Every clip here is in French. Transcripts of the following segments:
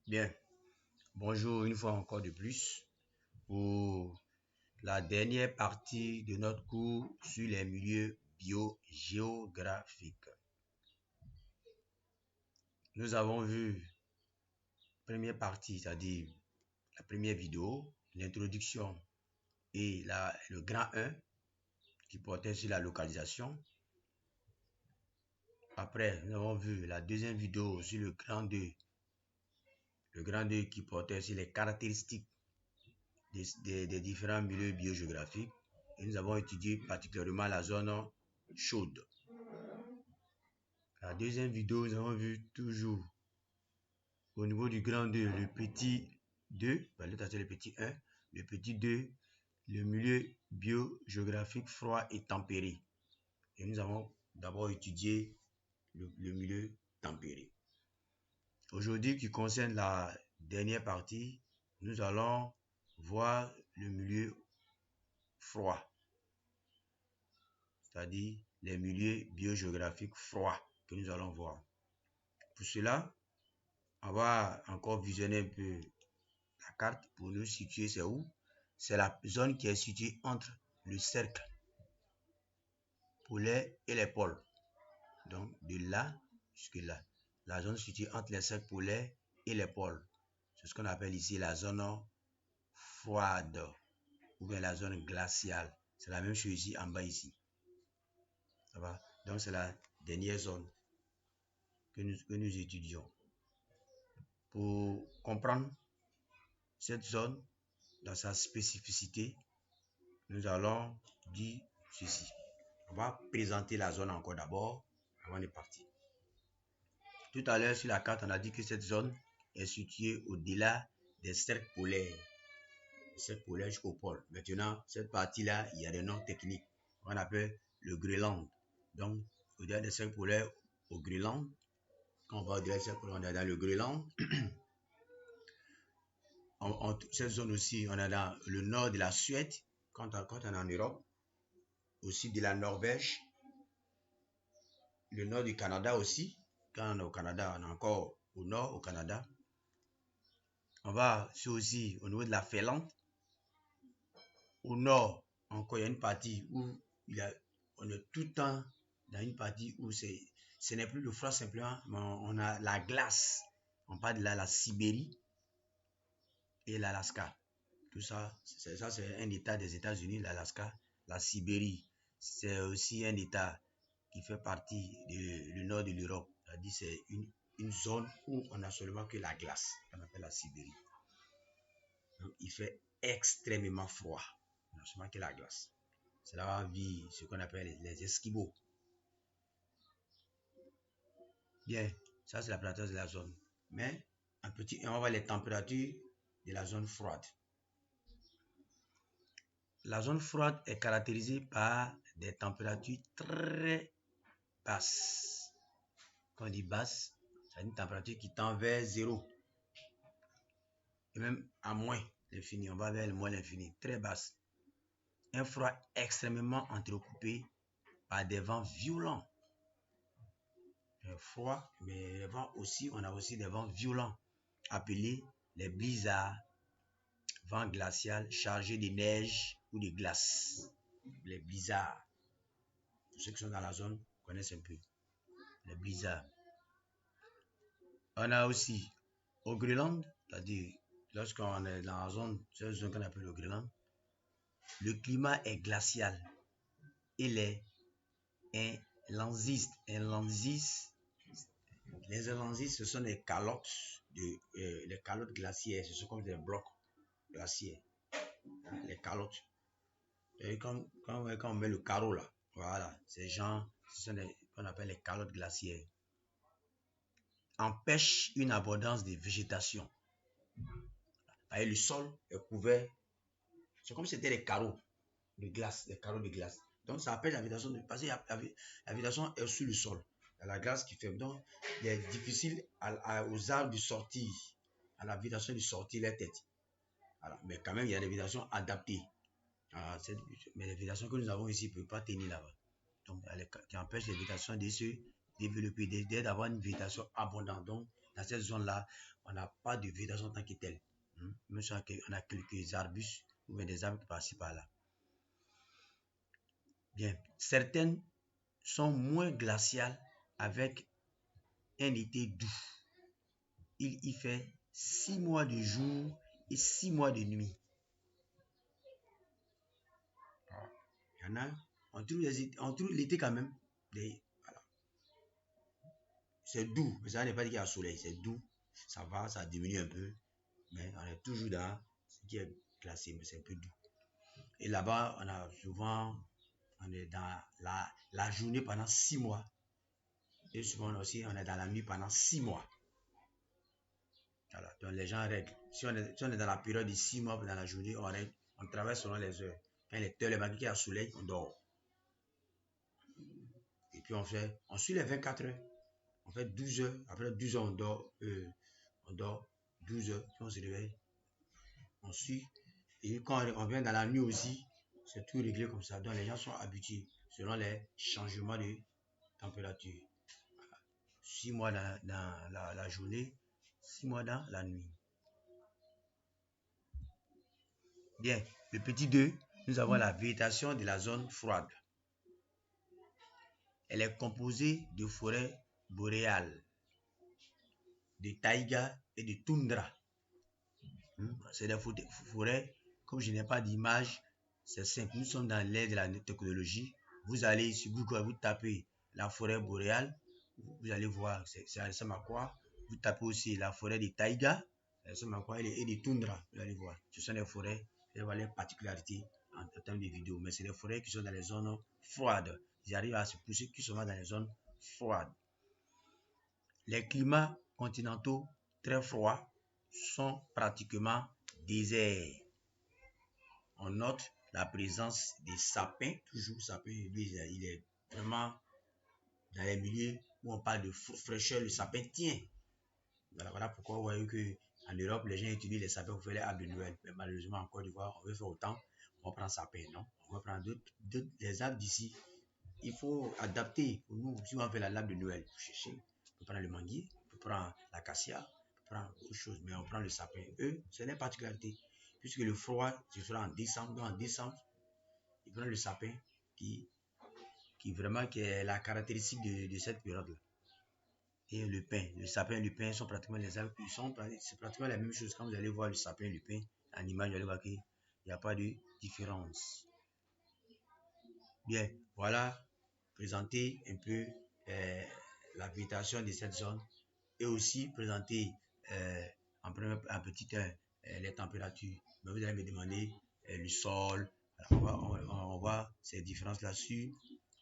Bien, bonjour une fois encore de plus pour la dernière partie de notre cours sur les milieux biogéographiques. Nous avons vu première partie, c'est-à-dire la première vidéo, l'introduction et le grand 1 qui portait sur la localisation. Après, nous avons vu la deuxième vidéo sur le grand 2, qui portait sur les caractéristiques des différents milieux biogéographiques. Et nous avons étudié particulièrement la zone chaude. La deuxième vidéo, nous avons vu toujours au niveau du grand 2, le petit 2, le petit 1, le petit 2, le milieu biogéographique froid et tempéré. Et nous avons d'abord étudié le milieu tempéré. Aujourd'hui, qui concerne la dernière partie, nous allons voir le milieu froid, c'est-à-dire les milieux biogéographiques froids que nous allons voir. Pour cela, on va encore visionner un peu la carte pour nous situer c'est où. C'est la zone qui est située entre le cercle polaire et les pôles. Donc de là jusque là, la zone située entre les cercles polaires et les pôles. C'est ce qu'on appelle ici la zone froide ou bien la zone glaciale. C'est la même chose ici en bas ici. Ça va? Donc c'est la dernière zone que nous étudions. Pour comprendre cette zone dans sa spécificité, nous allons dire ceci. On va présenter la zone encore d'abord avant de partir. Tout à l'heure sur la carte, on a dit que cette zone est située au-delà des cercles polaires. Les cercles polaires jusqu'au pôle. Maintenant, cette partie-là, il y a des noms techniques. On appelle le Groenland. Donc, au-delà des cercles polaires au Groenland, quand on va au-delà des cercles polaires, on est dans le Groenland. Cette zone aussi, on est dans le nord de la Suède, quand on est en Europe, au sud de la Norvège, le nord du Canada aussi. Quand on est au Canada, on est encore au nord, au Canada. On va aussi au niveau de la Finlande. Au nord, encore, il y a une partie où on est tout le temps dans une partie où ce n'est plus le froid simplement, mais on a la glace. On parle de la Sibérie et l'Alaska. Tout ça, c'est un état des États-Unis, l'Alaska. La Sibérie, c'est aussi un état qui fait partie du nord de l'Europe. C'est-à-dire c'est une zone où on n'a seulement que la glace, qu'on appelle la Sibérie. Donc, il fait extrêmement froid. On n'a seulement que la glace. C'est là où vivent ce qu'on appelle les Esquimaux. Bien, ça c'est la présentation de la zone. Mais un petit, on va voir les températures de la zone froide. La zone froide est caractérisée par des températures très basses. Quand on dit basse, c'est une température qui tend vers 0. Et même à moins l'infini, on va vers le moins l'infini, très basse. Un froid extrêmement entrecoupé par des vents violents. Froid, mais les vents aussi, on a aussi des vents violents, appelés les blizzards, vents glaciaux chargés de neige ou de glace. Les blizzards. Pour ceux qui sont dans la zone connaissent un peu. Les blizzards. On a aussi au Groenland, c'est-à-dire lorsqu'on est dans la zone, c'est une zone qu'on appelle le Groenland, le climat est glacial et les inlandsistes, les inlandsistes, ce sont les calottes glaciaires, ce sont comme des blocs glaciaires, hein, les calottes. Et quand on met le carreau là, voilà, ces gens, ce sont qu'on appelle les calottes glaciaires, empêchent une abondance de végétation. Et le sol est couvert, c'est comme si c'était des carreaux de glace, Donc ça appelle la végétation, parce que la végétation est sur le sol. Il y a la glace qui fait. Donc il est difficile aux arbres de sortir, à la végétation de sortir les têtes. Voilà. Mais quand même, il y a des végétations adaptées. Mais les végétations que nous avons ici ne peuvent pas tenir là-bas. Donc, qui empêchent les végétations de se développer, d'avoir une végétation abondante. Donc, dans cette zone-là, on n'a pas de végétation en tant que telle. Même si on a quelques arbustes ou bien des arbres par-ci par-là. Bien, certaines sont moins glaciales avec un été doux. Il y fait 6 mois de jour et 6 mois de nuit. Il y en a, on trouve l'été quand même. Voilà. C'est doux, mais ça n'est pas dit qu'il y a soleil, c'est doux. Ça va, ça diminue un peu, mais on est toujours dans ce qui est glacé, mais c'est un peu doux. Et là-bas, on est dans la journée pendant 6 mois. Et souvent aussi, on est dans la nuit pendant 6 mois. Voilà. Donc les gens règlent. Si on est dans la période de 6 mois dans la journée, on règle, on travaille selon les heures. Quand les heures, les matins qu'il y a soleil, on dort. Et puis on suit les 24 heures. On fait 12 heures. Après 12 heures, on dort 12 heures. Puis on se réveille. On suit. Et quand on vient dans la nuit aussi, c'est tout réglé comme ça. Donc les gens sont habitués selon les changements de température. 6 mois dans la journée, 6 mois dans la nuit. Bien, le petit 2, nous avons la végétation de la zone froide. Elle est composée de forêts boréales, de taïga et de toundra. C'est des forêts, comme je n'ai pas d'image, c'est simple. Nous sommes dans l'ère de la technologie. Vous allez sur Google, vous tapez la forêt boréale, vous allez voir, c'est à quoi. Vous tapez aussi la forêt de taïga, et de toundra, vous allez voir. Ce sont des forêts, vous allez voir les particularités en termes de vidéos, mais c'est des forêts qui sont dans les zones froides. Ils arrivent à se pousser qui sont dans les zones froides. Les climats continentaux très froids sont pratiquement déserts. On note la présence des sapins, toujours sapin, lui, il est vraiment dans les milieux où on parle de fraîcheur, le sapin tient. Voilà pourquoi vous voyez qu'en Europe, les gens utilisent les sapins pour faire les arbres de Noël. Mais malheureusement, en Côte d'Ivoire, on veut faire autant, on prend sapin, non? On va prendre des arbres d'ici. Il faut adapter pour nous. Si on va faire la lame de Noël, pour chercher, on peut prendre le manguier, on peut prendre l'acacia, on peut prendre autre chose, mais on prend le sapin. Eux, c'est une particularité. Puisque le froid, ce sera en décembre. Donc en décembre, ils prennent le sapin qui est la caractéristique de cette période-là. Et le pin, le sapin et le pin sont pratiquement les arbres, c'est pratiquement la même chose. Quand vous allez voir le sapin et le pin en image, vous allez voir qu'il n'y a pas de différence. Bien, voilà, présenter un peu la végétation de cette zone et aussi présenter en petit les températures. Mais vous allez me demander le sol. On voit ces différences là-dessus.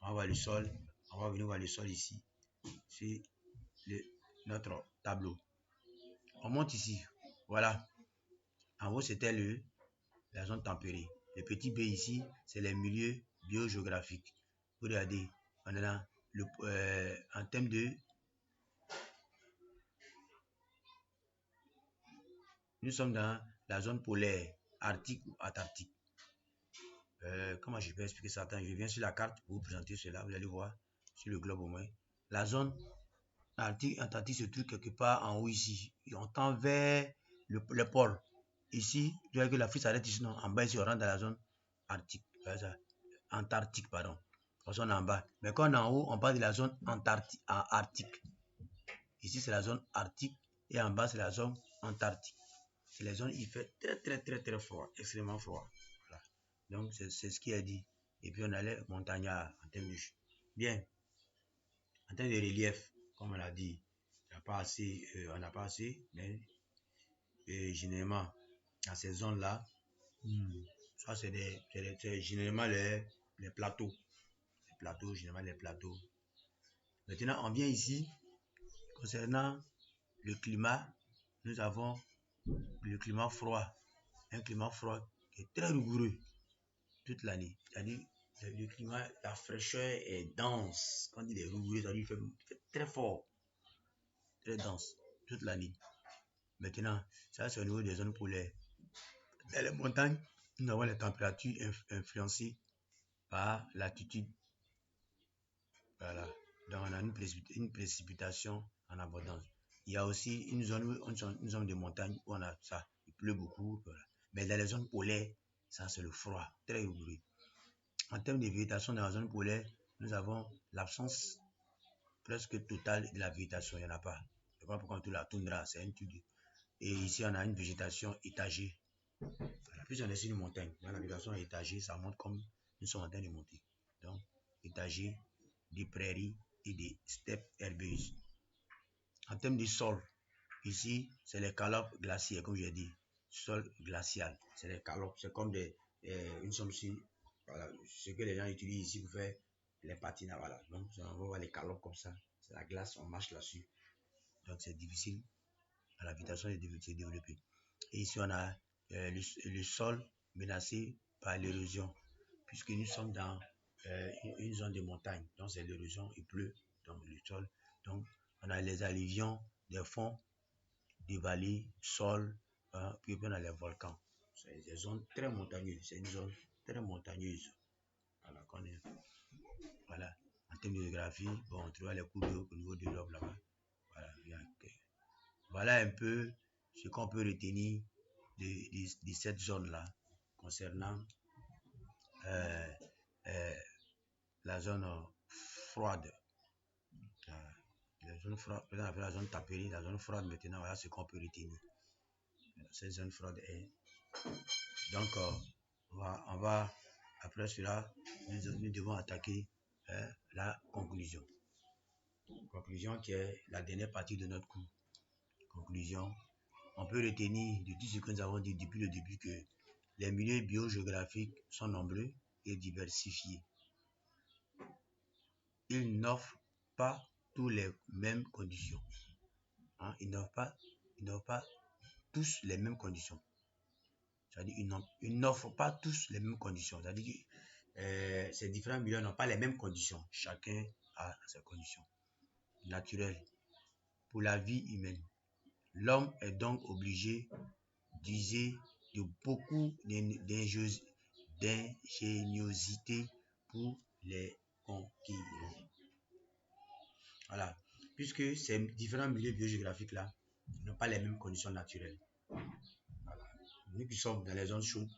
On va voir le sol. On va venir voir le sol ici. C'est notre tableau. On monte ici. Voilà. En haut, c'était la zone tempérée. Le petit B ici, c'est les milieux biogéographiques. Vous regardez, on est dans en termes de... Nous sommes dans la zone polaire, arctique ou antarctique. Comment je peux expliquer ça? Attends, je viens sur la carte pour vous présenter cela. Vous allez voir sur le globe au moins. La zone arctique, antarctique se trouve quelque part en haut ici. Et on tend vers le pôle. Ici, je vois que l'Afrique s'arrête ici. Non, en bas ici, on rentre dans la zone arctique. Antarctique, pardon. On est en bas. Mais quand on est en haut, on parle de la zone arctique. Ici, c'est la zone arctique. Et en bas, c'est la zone antarctique. C'est les zones où il fait très froid, extrêmement froid. Voilà. Donc, c'est ce qui est dit. Et puis, on a les montagnards en termes de... Bien. En termes de relief, comme on l'a dit, on n'a pas assez, mais généralement, dans ces zones-là, ça, c'est généralement les plateaux. Les plateaux, généralement les plateaux. Maintenant, on vient ici, concernant le climat, nous avons le climat froid. Un climat froid qui est très rigoureux toute l'année. C'est-à-dire, le climat, la fraîcheur est dense. Quand il est rigoureux, c'est-à-dire qu'il fait très fort, très dense toute l'année. Maintenant, ça c'est au niveau des zones polaires. Dans les montagnes, nous avons les températures influencées par l'altitude. Voilà. Donc on a une précipitation en abondance. Il y a aussi une zone de montagne où on a ça. Il pleut beaucoup. Voilà. Mais dans les zones polaires, ça c'est le froid, très rigoureux. En termes de végétation dans la zone polaire, nous avons l'absence presque totale de la végétation. Il n'y en a pas. Je ne sais pas pourquoi la toundra, c'est un truc. Et ici, on a une végétation étagée. Voilà. Plus on est sur une montagne, la végétation est étagée, ça monte comme nous sommes en train de monter. Donc, étagée, des prairies et des steppes herbeuses. En termes de sol, ici, c'est les calopes glaciaires, comme j'ai dit. Sol glacial, c'est les calopes. C'est comme une somme si, voilà, ce que les gens utilisent ici pour faire les patinades. Voilà. Donc, on va voir les calopes comme ça. C'est la glace, on marche là-dessus. Donc, c'est difficile à l'habitation de se développer. Et ici, on a le sol menacé par l'érosion, puisque nous sommes dans une zone de montagne. Donc, c'est l'érosion, il pleut dans le sol. Donc, on a les alluvions des fonds, des vallées, sol, puis on a les volcans. C'est des zones très montagneuses. C'est une zone très montagneuse. Voilà, voilà. En termes de géographie, bon, on trouve les cours d'eau au niveau de l'Europe là-bas. Voilà, voilà un peu ce qu'on peut retenir de cette zone-là concernant la zone froide. La zone froide, on appelle la zone tapérée, la zone froide maintenant, voilà ce qu'on peut retenir. Cette zone froide est. Donc, on va après cela, nous devons attaquer la conclusion. Conclusion qui est la dernière partie de notre cours. Conclusion, on peut retenir de tout ce que nous avons dit depuis le début que les milieux biogéographiques sont nombreux et diversifiés. Ils n'offrent pas tous les mêmes conditions. Hein? Ils n'offrent pas tous les mêmes conditions. C'est-à-dire ils n'offrent pas tous les mêmes conditions. C'est-à-dire que ces différents milieux n'ont pas les mêmes conditions. Chacun a ses conditions naturelles pour la vie humaine. L'homme est donc obligé d'user de beaucoup d'ingéniosité pour les conquérir. Voilà. Puisque ces différents milieux biogéographiques-là n'ont pas les mêmes conditions naturelles. Voilà. Nous qui sommes dans les zones chaudes,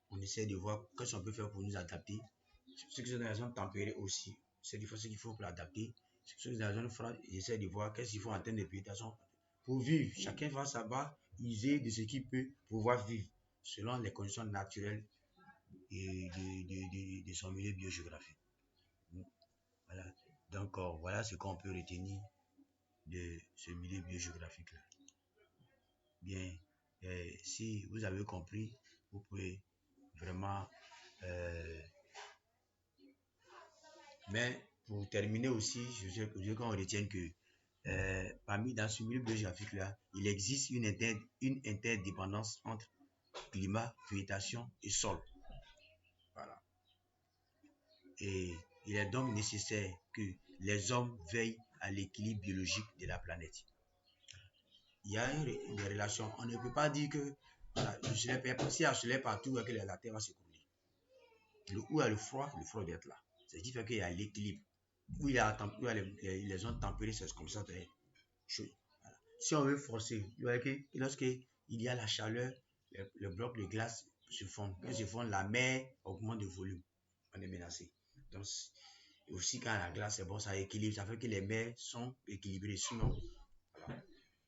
on essaie de voir qu'est-ce qu'on peut faire pour nous adapter. Ceux qui sont dans les zones tempérées aussi, c'est ce qu'il faut pour l'adapter. Ceux qui sont dans les zones froides, ils essaient de voir qu'est-ce qu'il faut en termes de végétation pour vivre. Chacun va savoir user de ce qu'il peut pouvoir vivre selon les conditions naturelles de son milieu biogéographique. Voilà. Donc, voilà ce qu'on peut retenir de ce milieu biogéographique-là. Bien, si vous avez compris, vous pouvez vraiment... mais pour terminer aussi, je veux qu'on retienne que dans ce milieu biogéographique-là, il existe une interdépendance entre climat, végétation et sol. Voilà. Et il est donc nécessaire que les hommes veillent à l'équilibre biologique de la planète. Il y a une relation. On ne peut pas dire que voilà, si il y a le soleil partout, que la terre va s'écrouler. Où il y a le froid doit être là. C'est ce qui fait qu'il y a l'équilibre. Où il y a les zones tempérées, c'est comme ça. Voilà. Si on veut forcer, lorsqu'il y a la chaleur, le bloc de glace se fond. Quand se fond, la mer augmente de volume. On est menacé. Donc, aussi quand la glace est bon, ça équilibre, ça fait que les mers sont équilibrées. Sinon, voilà.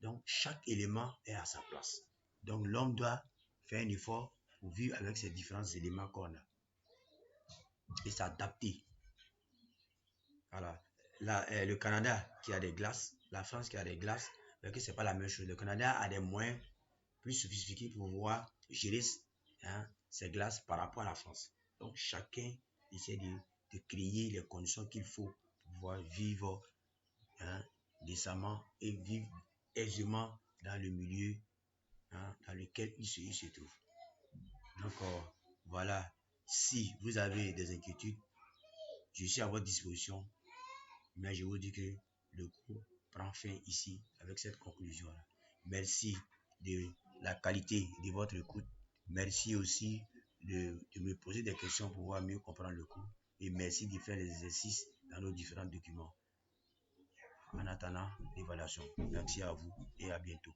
Donc, chaque élément est à sa place. Donc, l'homme doit faire un effort pour vivre avec ces différents éléments qu'on a et s'adapter. Voilà. Le Canada qui a des glaces, la France qui a des glaces, mais que c'est pas la même chose. Le Canada a des moyens plus sophistiqués pour pouvoir gérer ces glaces par rapport à la France. Donc, chacun essaie de créer les conditions qu'il faut pour pouvoir vivre décemment et vivre aisément dans le milieu dans lequel il se trouve. Donc, voilà. Si vous avez des inquiétudes, je suis à votre disposition. Mais je vous dis que le cours prend fin ici avec cette conclusion-là. Merci de la qualité de votre écoute. Merci aussi de me poser des questions pour pouvoir mieux comprendre le cours. Et merci de faire les exercices dans nos différents documents. en attendant l'évaluation. Merci à vous et à bientôt.